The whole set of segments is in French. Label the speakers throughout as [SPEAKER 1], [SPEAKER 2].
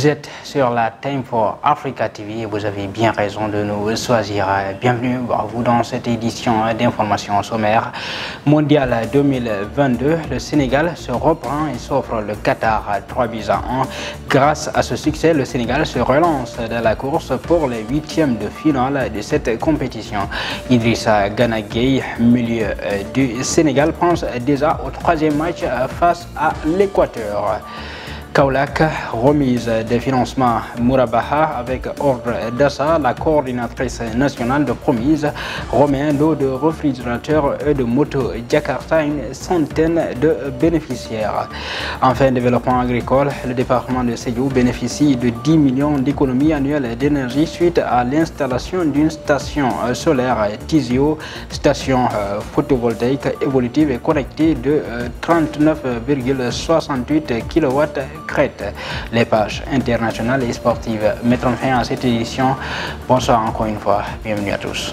[SPEAKER 1] Vous êtes sur la Time for Africa TV et vous avez bien raison de nous choisir. Bienvenue à vous dans cette édition d'information sommaire mondiale 2022. Le Sénégal se reprend et s'offre le Qatar 3-1. Grâce à ce succès, le Sénégal se relance dans la course pour les huitièmes de finale de cette compétition. Idrissa Gana Gueye, milieu du Sénégal, pense déjà au troisième match face à l'Équateur. Kaolack, remise des financements Mourabaha avec ordre d'achat. La coordinatrice nationale de promise remet un lot de réfrigérateurs et de motos Jakarta à une centaine de bénéficiaires. Enfin, développement agricole, le département de Sédhiou bénéficie de 10 millions d'économies annuelles d'énergie suite à l'installation d'une station solaire Tizio, station photovoltaïque évolutive et connectée de 39,68 kW. Les pages internationales et sportives mettront fin à cette édition. Bonsoir encore une fois, bienvenue à tous.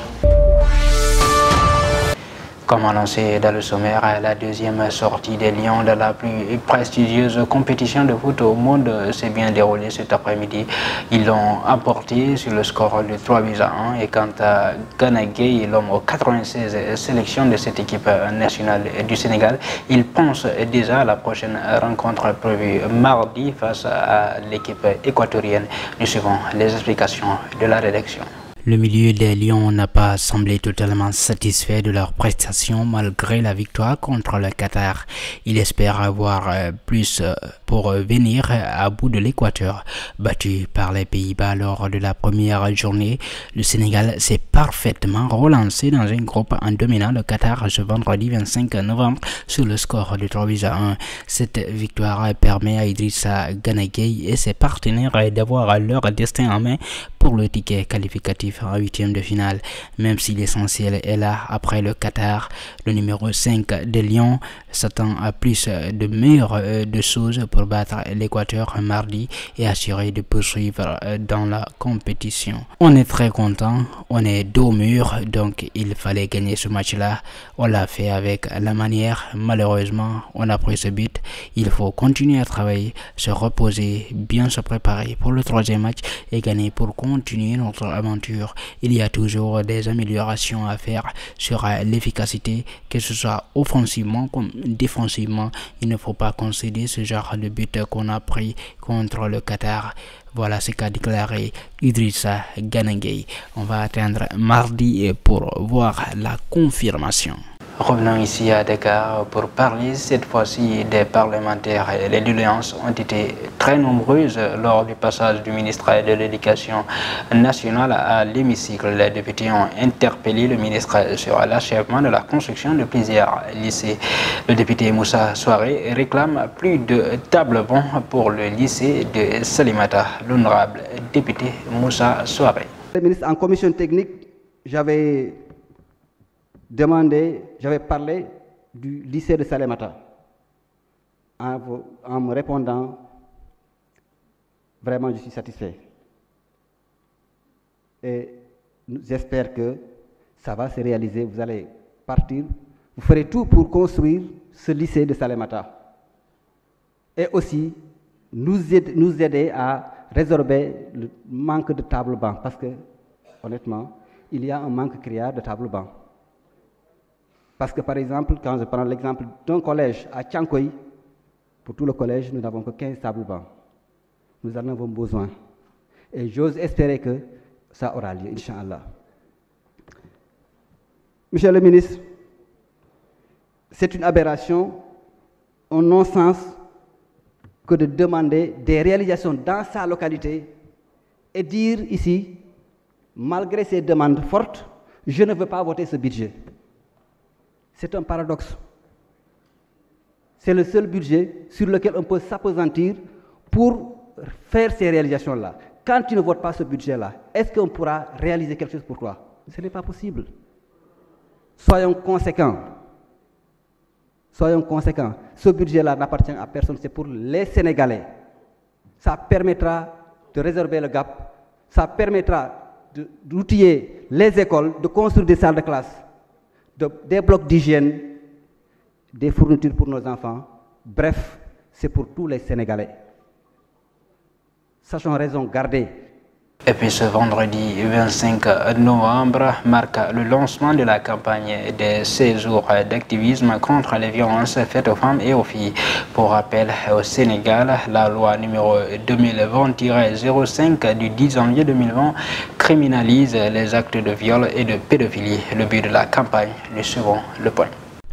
[SPEAKER 1] Comme annoncé dans le sommaire, la deuxième sortie des Lions de la plus prestigieuse compétition de foot au monde s'est bien déroulée cet après-midi. Ils l'ont emporté sur le score de 3-1 et quant à Gana Gueye, l'homme aux 96 sélections de cette équipe nationale du Sénégal, il pense déjà à la prochaine rencontre prévue mardi face à l'équipe équatorienne. Nous suivons les explications de la rédaction.
[SPEAKER 2] Le milieu des Lions n'a pas semblé totalement satisfait de leur prestation malgré la victoire contre le Qatar. Il espère avoir plus pour venir à bout de l'Équateur. Battu par les Pays-Bas lors de la première journée, le Sénégal s'est parfaitement relancé dans un groupe en dominant le Qatar ce vendredi 25 novembre sur le score de 3-1. Cette victoire permet à Idrissa Gana Gueye et ses partenaires d'avoir leur destin en main pour le ticket qualificatif en huitième de finale. Même si l'essentiel est là après le Qatar, le numéro 5 des Lions s'attend à plus de meilleures de choses pour battre l'Équateur mardi et assurer de poursuivre dans la compétition. On est très content, on est dos au mur, donc il fallait gagner ce match-là. On l'a fait avec la manière. Malheureusement, on a pris ce but. Il faut continuer à travailler, se reposer, bien se préparer pour le troisième match et gagner pour continuer notre aventure. Il y a toujours des améliorations à faire sur l'efficacité, que ce soit offensivement comme défensivement. Il ne faut pas concéder ce genre de but qu'on a pris contre le Qatar. Voilà ce qu'a déclaré Idrissa Gana Gueye. On va attendre mardi pour voir la confirmation.
[SPEAKER 1] Revenons ici à Dakar pour parler cette fois-ci des parlementaires. Les doléances ont été très nombreuses lors du passage du ministre de l'Éducation nationale à l'hémicycle. Les députés ont interpellé le ministre sur l'achèvement de la construction de plusieurs lycées. Le député Moussa Souaré réclame plus de tables bancs pour le lycée de Salimata. L'honorable député Moussa Souaré.
[SPEAKER 3] Le ministre, en commission technique, j'avais parlé du lycée de Salémata. En me répondant, vraiment je suis satisfait. Et j'espère que ça va se réaliser. Vous allez partir, vous ferez tout pour construire ce lycée de Salémata. Et aussi nous aider à résorber le manque de tables bancs. Parce que, honnêtement, il y a un manque criard de tables bancs. Parce que, par exemple, quand je prends l'exemple d'un collège à Tchankoy, pour tout le collège, nous n'avons que 15 tables bancs. Nous en avons besoin. Et j'ose espérer que ça aura lieu, Inch'Allah. Monsieur le ministre, c'est une aberration, un non-sens que de demander des réalisations dans sa localité et dire ici, malgré ces demandes fortes, je ne veux pas voter ce budget. C'est un paradoxe. C'est le seul budget sur lequel on peut s'appesantir pour faire ces réalisations-là. Quand tu ne votes pas ce budget-là, est-ce qu'on pourra réaliser quelque chose pour toi? Ce n'est pas possible. Soyons conséquents. Soyons conséquents. Ce budget-là n'appartient à personne, c'est pour les Sénégalais. Ça permettra de résorber le gap, ça permettra d'outiller les écoles, de construire des salles de classe, des blocs d'hygiène, des fournitures pour nos enfants. Bref, c'est pour tous les Sénégalais. sachons raison garder.
[SPEAKER 1] Et puis ce vendredi 25 novembre marque le lancement de la campagne des 16 jours d'activisme contre les violences faites aux femmes et aux filles. Pour rappel, au Sénégal, la loi numéro 2020-05 du 10 janvier 2020 criminalise les actes de viol et de pédophilie. Le but de la campagne, nous suivons le point.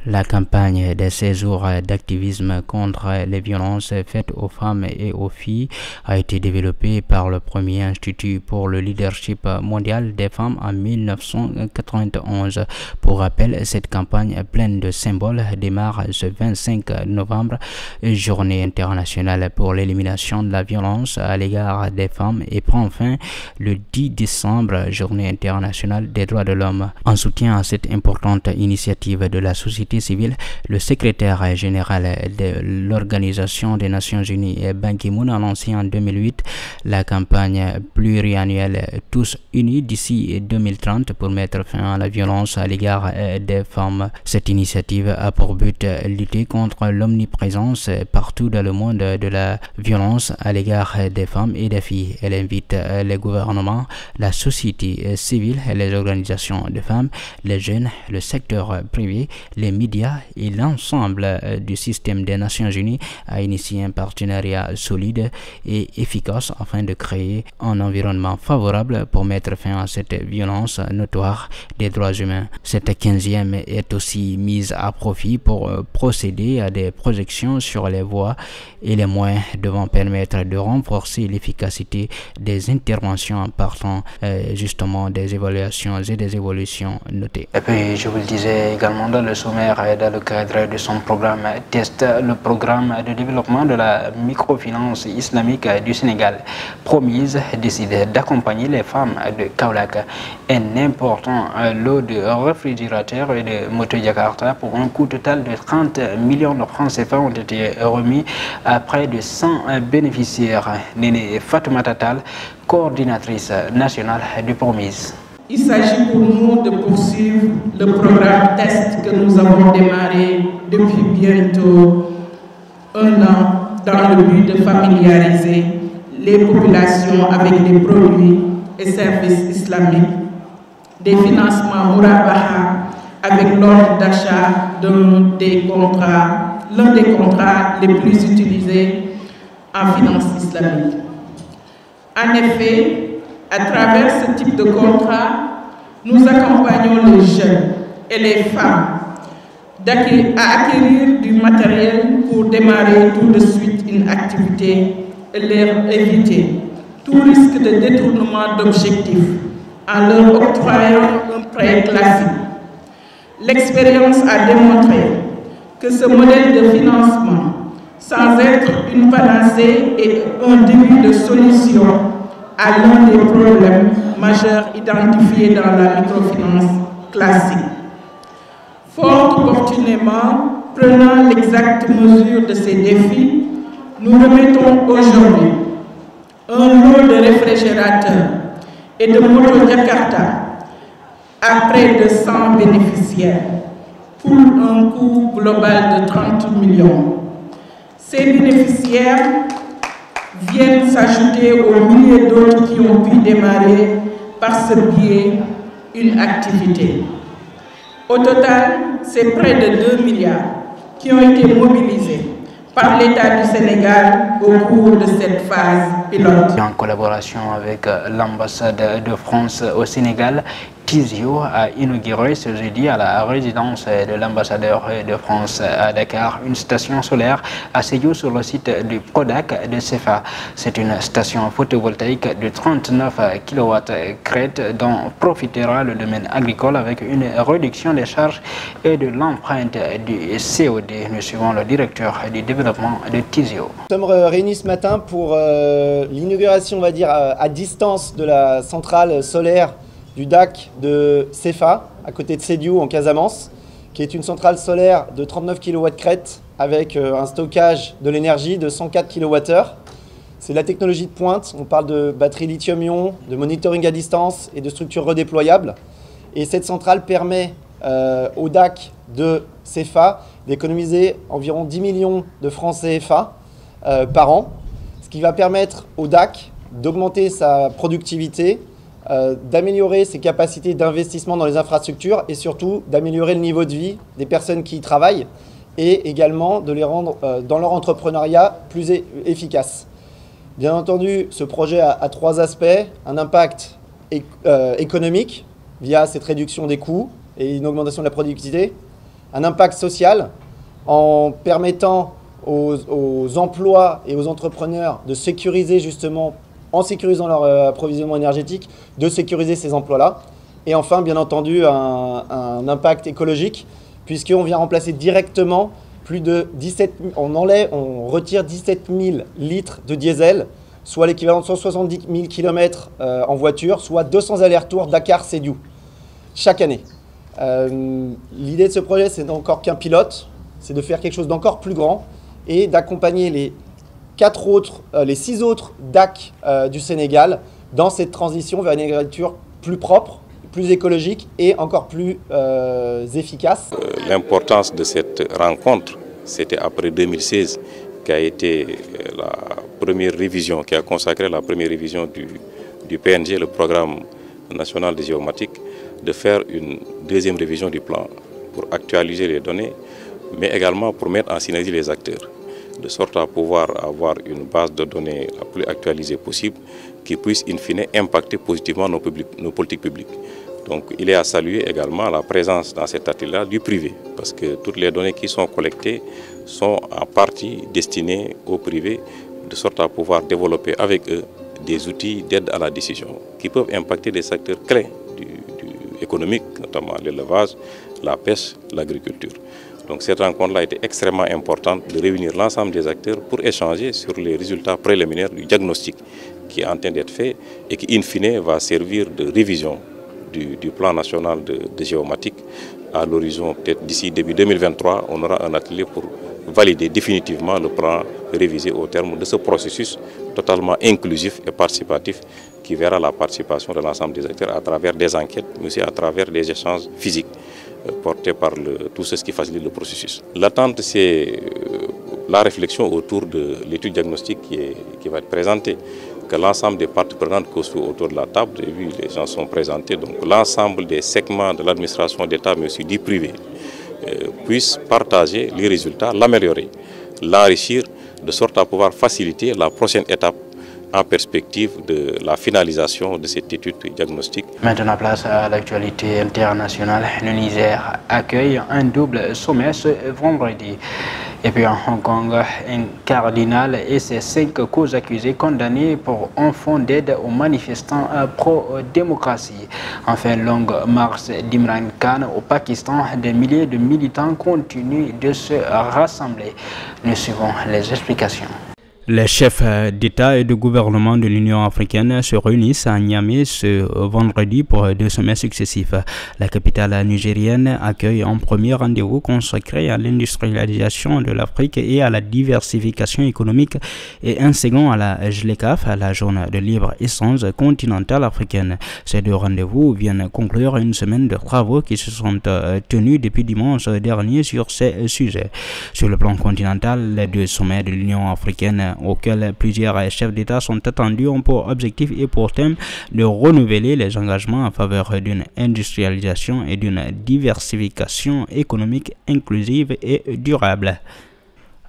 [SPEAKER 2] La campagne des 16 jours d'activisme contre les violences faites aux femmes et aux filles a été développée par le premier Institut pour le leadership mondial des femmes en 1991. Pour rappel, cette campagne pleine de symboles démarre ce 25 novembre, journée internationale pour l'élimination de la violence à l'égard des femmes, et prend fin le 10 décembre, journée internationale des droits de l'homme. En soutien à cette importante initiative de la société civile, le secrétaire général de l'Organisation des Nations Unies, Ban Ki-moon, a lancé en 2008 la campagne pluriannuelle Tous unis d'ici 2030 pour mettre fin à la violence à l'égard des femmes. Cette initiative a pour but de lutter contre l'omniprésence partout dans le monde de la violence à l'égard des femmes et des filles. Elle invite les gouvernements, la société civile, les organisations de femmes, les jeunes, le secteur privé, les médias et l'ensemble du système des Nations Unies à initier un partenariat solide et efficace afin de créer un environnement favorable pour mettre fin à cette violence notoire des droits humains. Cette 15e est aussi mise à profit pour procéder à des projections sur les voies et les moyens devant permettre de renforcer l'efficacité des interventions en partant justement des évaluations et des évolutions notées.
[SPEAKER 1] Et puis je vous le disais également dans le sommaire, dans le cadre de son programme TEST, le programme de développement de la microfinance islamique du Sénégal, Promise, décide d'accompagner les femmes de Kaolack. Un important lot de réfrigérateurs et de motos Jakarta pour un coût total de 30 millions de francs CFA ont été remis à près de 100 bénéficiaires. Néné Fatoumata Tall, coordinatrice nationale du Promise.
[SPEAKER 4] Il s'agit pour nous de poursuivre le programme TEST que nous avons démarré depuis bientôt un an dans le but de familiariser les populations avec les produits et services islamiques, des financements Mourabaha avec l'ordre d'achat l'un des contrats les plus utilisés en finance islamique. En effet, à travers ce type de contrat, nous accompagnons les jeunes et les femmes à acquérir du matériel pour démarrer tout de suite une activité et leur éviter tout risque de détournement d'objectifs en leur octroyant un prêt classique. L'expérience a démontré que ce modèle de financement, sans être une panacée, est un début de solution à l'un des problèmes majeurs identifiés dans la microfinance classique. Fort opportunément, prenant l'exacte mesure de ces défis, nous remettons aujourd'hui un lot de réfrigérateurs et de motos Jakarta à près de 100 bénéficiaires pour un coût global de 30 millions. Ces bénéficiaires viennent s'ajouter aux milliers d'autres qui ont pu démarrer par ce biais une activité. Au total, c'est près de 2 milliards qui ont été mobilisés par l'État du Sénégal au cours de cette phase pilote.
[SPEAKER 1] En collaboration avec l'ambassade de France au Sénégal, Tizio a inauguré ce jeudi à la résidence de l'ambassadeur de France à Dakar une station solaire à Sédhiou sur le site du Prodac de CFA. C'est une station photovoltaïque de 39 kW crête dont profitera le domaine agricole avec une réduction des charges et de l'empreinte du CO2. Nous suivons le directeur du développement de Tizio.
[SPEAKER 5] Nous sommes réunis ce matin pour l'inauguration, on va dire, à distance de la centrale solaire du DAC de CFA, à côté de Sédhiou en Casamance, qui est une centrale solaire de 39 kW crête avec un stockage de l'énergie de 104 kWh. C'est la technologie de pointe, on parle de batterie lithium-ion, de monitoring à distance et de structures redéployables. Et cette centrale permet au DAC de CFA d'économiser environ 10 millions de francs CFA par an, ce qui va permettre au DAC d'augmenter sa productivité, d'améliorer ses capacités d'investissement dans les infrastructures et surtout d'améliorer le niveau de vie des personnes qui y travaillent et également de les rendre dans leur entrepreneuriat plus efficaces. Bien entendu, ce projet a trois aspects, un impact économique via cette réduction des coûts et une augmentation de la productivité, un impact social en permettant aux emplois et aux entrepreneurs de sécuriser justement, en sécurisant leur approvisionnement énergétique, de sécuriser ces emplois-là. Et enfin, bien entendu, un impact écologique, puisqu'on vient remplacer directement plus de 17 000, on retire 17 000 litres de diesel, soit l'équivalent de 170 000 km en voiture, soit 200 allers-retours Dakar-Sédhiou, chaque année. L'idée de ce projet, c'est encore qu'un pilote, c'est de faire quelque chose d'encore plus grand et d'accompagner les 6 autres DAC du Sénégal dans cette transition vers une agriculture plus propre, plus écologique et encore plus efficace.
[SPEAKER 6] L'importance de cette rencontre, c'était après 2016 qui a été la première révision, qui a consacré la première révision du PNG, le Programme national de géomatique, de faire une deuxième révision du plan pour actualiser les données, mais également pour mettre en synergie les acteurs, de sorte à pouvoir avoir une base de données la plus actualisée possible qui puisse in fine impacter positivement nos politiques publiques. Donc il est à saluer également la présence dans cet atelier du privé, parce que toutes les données qui sont collectées sont en partie destinées au privé, de sorte à pouvoir développer avec eux des outils d'aide à la décision qui peuvent impacter des secteurs clés économiques, notamment l'élevage, la pêche, l'agriculture. Donc cette rencontre-là a été extrêmement importante de réunir l'ensemble des acteurs pour échanger sur les résultats préliminaires du diagnostic qui est en train d'être fait et qui, in fine, va servir de révision du plan national de géomatique. À l'horizon, peut-être d'ici début 2023, on aura un atelier pour valider définitivement le plan révisé au terme de ce processus totalement inclusif et participatif qui verra la participation de l'ensemble des acteurs à travers des enquêtes, mais aussi à travers des échanges physiques portés par tout ce qui facilite le processus. L'attente, c'est la réflexion autour de l'étude diagnostique qui va être présentée, que l'ensemble des parties prenantes qui sont autour de la table, j'ai vu les gens sont présentés, donc l'ensemble des segments de l'administration d'État, mais aussi du privé, puissent partager les résultats, l'améliorer, l'enrichir, de sorte à pouvoir faciliter la prochaine étape en perspective de la finalisation de cette étude diagnostique.
[SPEAKER 1] Maintenant, place à l'actualité internationale. Le Niger accueille un double sommet ce vendredi. Et puis en Hong Kong, un cardinal et ses 5 co-accusés condamnés pour un fonds d'aide aux manifestants pro-démocratie. Enfin, longue marche d'Imran Khan au Pakistan, des milliers de militants continuent de se rassembler. Nous suivons les explications.
[SPEAKER 2] Les chefs d'État et de gouvernement de l'Union africaine se réunissent à Niamey ce vendredi pour 2 sommets successifs. La capitale nigérienne accueille un premier rendez-vous consacré à l'industrialisation de l'Afrique et à la diversification économique et un second à la JLECAf, la zone de libre-échange continentale africaine. Ces 2 rendez-vous viennent conclure une semaine de travaux qui se sont tenus depuis dimanche dernier sur ces sujets. Sur le plan continental, les 2 sommets de l'Union africaine auxquels plusieurs chefs d'État sont attendus ont pour objectif et pour thème de renouveler les engagements en faveur d'une industrialisation et d'une diversification économique inclusive et durable.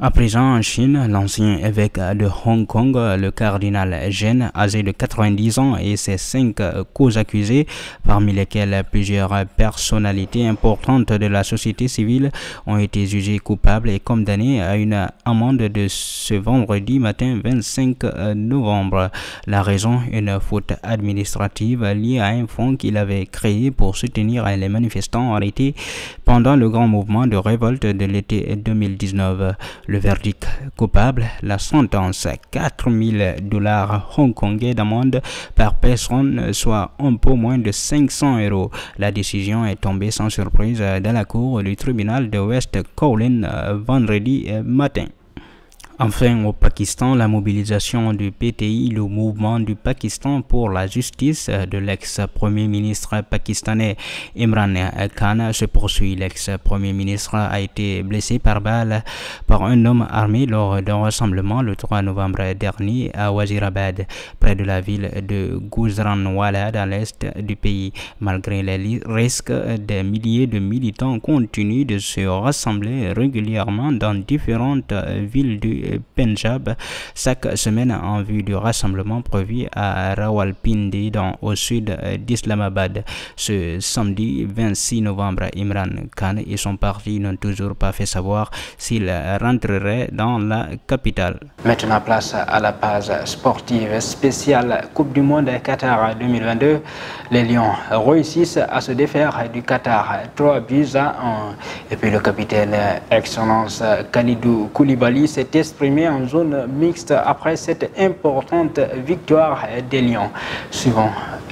[SPEAKER 2] À présent, en Chine, l'ancien évêque de Hong Kong, le cardinal Zhen, âgé de 90 ans, et ses 5 co-accusés, parmi lesquels plusieurs personnalités importantes de la société civile, ont été jugés coupables et condamnés à une amende de ce vendredi matin 25 novembre. La raison, une faute administrative liée à un fonds qu'il avait créé pour soutenir les manifestants arrêtés pendant le grand mouvement de révolte de l'été 2019. Le verdict coupable, la sentence, $4 000 hongkongais d'amende par personne, soit un peu moins de 500 €. La décision est tombée sans surprise dans la cour du tribunal de West Kowloon vendredi matin. Enfin, au Pakistan, la mobilisation du PTI, le mouvement du Pakistan pour la justice de l'ex-premier ministre pakistanais Imran Khan se poursuit. L'ex-premier ministre a été blessé par balle par un homme armé lors d'un rassemblement le 3 novembre dernier à Wazirabad, près de la ville de Gujranwala dans l'est du pays. Malgré les risques, des milliers de militants continuent de se rassembler régulièrement dans différentes villes du Punjab chaque semaine en vue du rassemblement prévu à Rawalpindi au sud d'Islamabad. Ce samedi 26 novembre, Imran Khan et son parti n'ont toujours pas fait savoir s'ils rentreraient dans la capitale.
[SPEAKER 1] Maintenant, place à la page sportive spéciale Coupe du Monde Qatar 2022. Les Lions réussissent à se défaire du Qatar 3-1. Et puis le capitaine Excellence Kalidou Koulibaly s'est exprimé en zone mixte après cette importante victoire des Lions. Suivons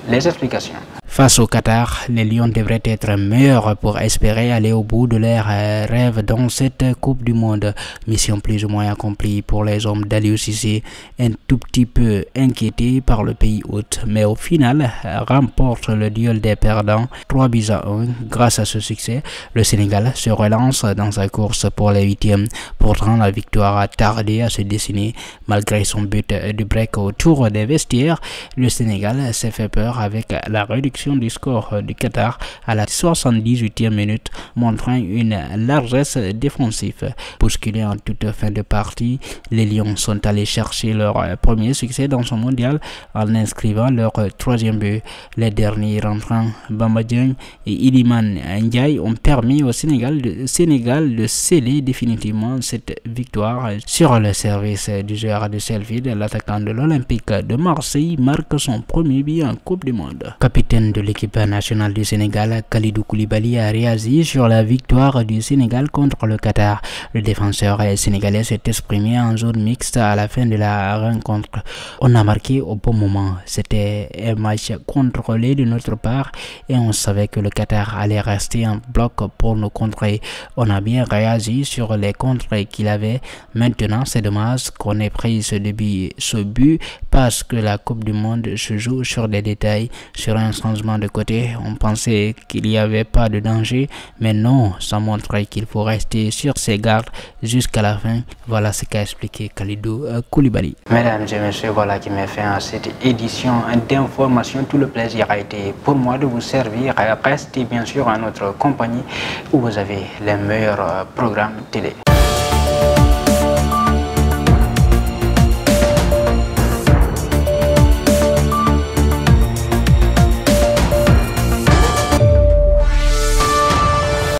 [SPEAKER 1] les explications.
[SPEAKER 2] Face au Qatar, les Lions devraient être meilleurs pour espérer aller au bout de leur rêve dans cette Coupe du Monde. Mission plus ou moins accomplie pour les hommes d'Aliou Cissé, un tout petit peu inquiétés par le pays hôte, mais au final remporte le duel des perdants 3-1. Grâce à ce succès, le Sénégal se relance dans sa course pour les huitièmes. Pourtant, la victoire a tardé à se dessiner. Malgré son but du break autour des vestiaires, le Sénégal s'est fait peur avec la réduction du score du Qatar à la 78e minute, montrant une largesse défensive. Bousculés en toute fin de partie, les Lions sont allés chercher leur premier succès dans ce mondial en inscrivant leur troisième but. Les derniers rentrants, Bamba Dieng et Iliman Ndiaye, ont permis au Sénégal de sceller définitivement cette victoire. Sur le service du joueur de Selfie, l'attaquant de l'Olympique de Marseille marque son premier but en Coupe du Monde. Capitaine de l'équipe nationale du Sénégal, Kalidou Koulibaly a réagi sur la victoire du Sénégal contre le Qatar. Le défenseur sénégalais s'est exprimé en zone mixte à la fin de la rencontre. On a marqué au bon moment. C'était un match contrôlé de notre part et on savait que le Qatar allait rester en bloc pour nous contrer. On a bien réagi sur les contres qu'il avait. Maintenant, c'est dommage qu'on ait pris ce but parce que la Coupe du Monde se joue sur des détails. Sur un changement de côté, on pensait qu'il n'y avait pas de danger, mais non, ça montrait qu'il faut rester sur ses gardes jusqu'à la fin. Voilà ce qu'a expliqué Kalidou Koulibaly.
[SPEAKER 1] Mesdames et messieurs, voilà qui met fin à cette édition d'information. Tout le plaisir a été pour moi de vous servir. Restez bien sûr à notre compagnie où vous avez les meilleurs programmes télé.